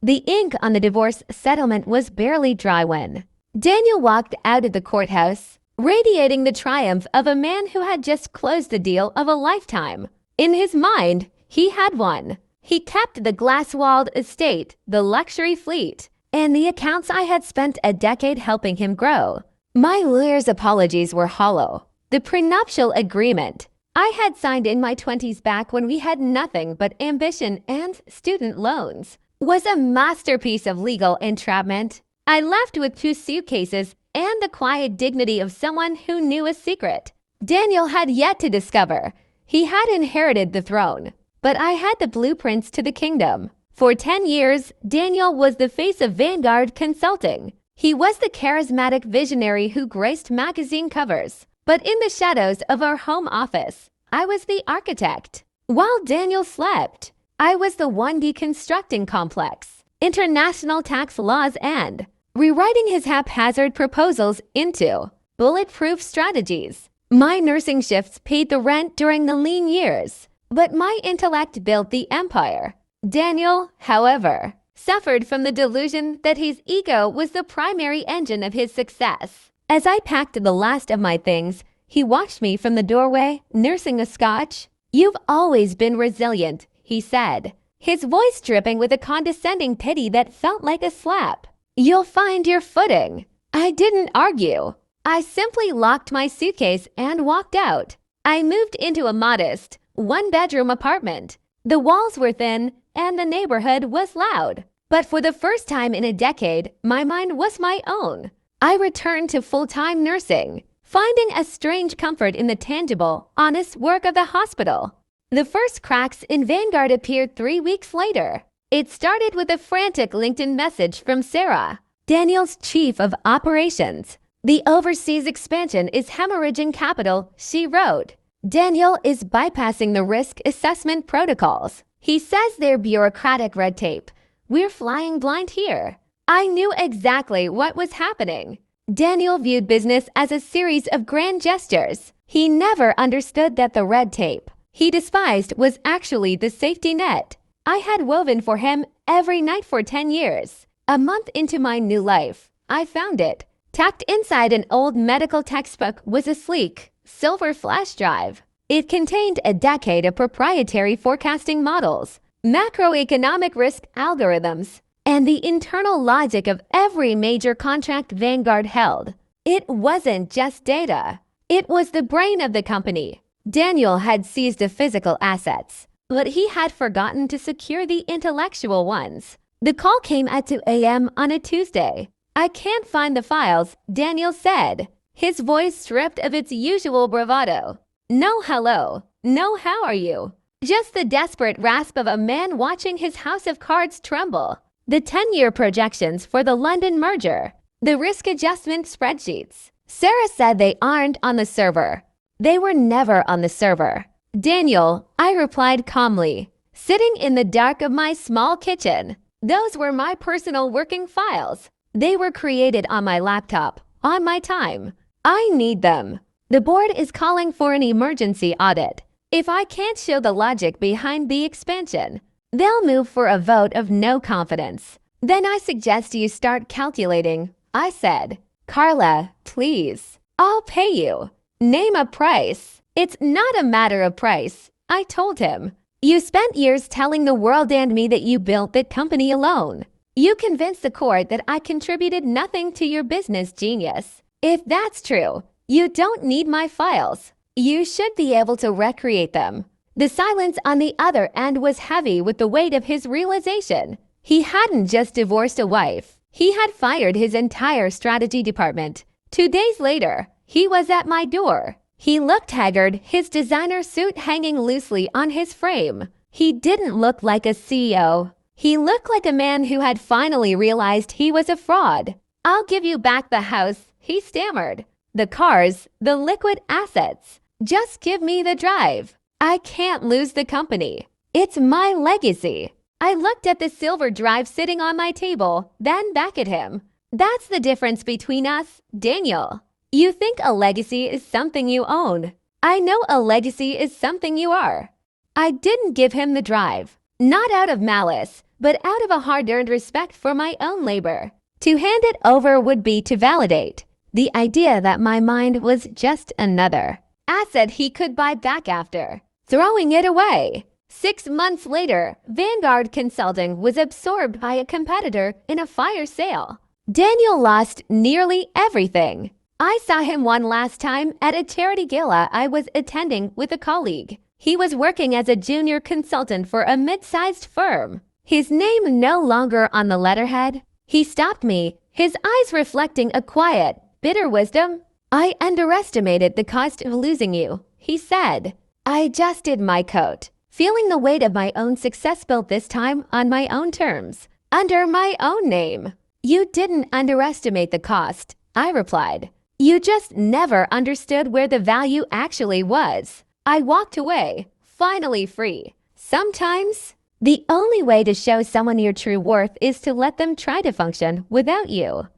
The ink on the divorce settlement was barely dry when Daniel walked out of the courthouse, radiating the triumph of a man who had just closed the deal of a lifetime. In his mind, he had won. He kept the glass-walled estate, the luxury fleet, and the accounts I had spent a decade helping him grow. My lawyer's apologies were hollow. The prenuptial agreement I had signed in my 20s back when we had nothing but ambition and student loans was a masterpiece of legal entrapment. I left with 2 suitcases and the quiet dignity of someone who knew a secret Daniel had yet to discover. He had inherited the throne, but I had the blueprints to the kingdom. For 10 years, Daniel was the face of Vanguard Consulting. He was the charismatic visionary who graced magazine covers. But in the shadows of our home office, I was the architect. While Daniel slept, I was the one deconstructing complex international tax laws and rewriting his haphazard proposals into bulletproof strategies. My nursing shifts paid the rent during the lean years, but my intellect built the empire. Daniel, however, suffered from the delusion that his ego was the primary engine of his success. As I packed the last of my things, he watched me from the doorway, nursing a scotch. "You've always been resilient," he said, his voice dripping with a condescending pity that felt like a slap. "You'll find your footing." I didn't argue. I simply locked my suitcase and walked out. I moved into a modest, 1-bedroom apartment. The walls were thin and the neighborhood was loud. But for the first time in a decade, my mind was my own. I returned to full-time nursing, finding a strange comfort in the tangible, honest work of the hospital. The first cracks in Vanguard appeared 3 weeks later. It started with a frantic LinkedIn message from Sarah, Daniel's chief of operations. "The overseas expansion is hemorrhaging capital," she wrote. "Daniel is bypassing the risk assessment protocols. He says they're bureaucratic red tape. We're flying blind here." I knew exactly what was happening. Daniel viewed business as a series of grand gestures. He never understood that the red tape he despised was actually the safety net I had woven for him every night for 10 years. A month into my new life, I found it. Tacked inside an old medical textbook was a sleek, silver flash drive. It contained a decade of proprietary forecasting models, macroeconomic risk algorithms, and the internal logic of every major contract Vanguard held. It wasn't just data. It was the brain of the company. Daniel had seized the physical assets, but he had forgotten to secure the intellectual ones. The call came at 2 a.m. on a Tuesday. "I can't find the files," Daniel said, his voice stripped of its usual bravado. No hello, no how are you. Just the desperate rasp of a man watching his house of cards tremble. The 10-year projections for the London merger. The risk adjustment spreadsheets. Sarah said they aren't on the server. They were never on the server. "Daniel," I replied calmly, sitting in the dark of my small kitchen. "Those were my personal working files. They were created on my laptop, on my time. I need them. The board is calling for an emergency audit. If I can't show the logic behind the expansion, they'll move for a vote of no confidence. Then I suggest you start calculating," I said. "Carla, please. I'll pay you. Name a price." "It's not a matter of price," I told him. "You spent years telling the world and me that you built the company alone. You convinced the court that I contributed nothing to your business genius. If that's true, you don't need my files. You should be able to recreate them." The silence on the other end was heavy with the weight of his realization. He hadn't just divorced a wife. He had fired his entire strategy department. 2 days later, he was at my door. He looked haggard, his designer suit hanging loosely on his frame. He didn't look like a CEO. He looked like a man who had finally realized he was a fraud. "I'll give you back the house," he stammered. "The cars, the liquid assets. Just give me the drive. I can't lose the company. It's my legacy." I looked at the silver drive sitting on my table, then back at him. "That's the difference between us, Daniel. You think a legacy is something you own. I know a legacy is something you are." I didn't give him the drive, not out of malice, but out of a hard-earned respect for my own labor. To hand it over would be to validate the idea that my mind was just another asset he could buy back after throwing it away. 6 months later, Vanguard Consulting was absorbed by a competitor in a fire sale. Daniel lost nearly everything. I saw him one last time at a charity gala I was attending with a colleague. He was working as a junior consultant for a mid-sized firm. His name no longer on the letterhead. He stopped me, his eyes reflecting a quiet, bitter wisdom. "I underestimated the cost of losing you," he said. I adjusted my coat, feeling the weight of my own success built this time on my own terms, under my own name. "You didn't underestimate the cost," I replied. "You just never understood where the value actually was." I walked away, finally free. Sometimes, the only way to show someone your true worth is to let them try to function without you.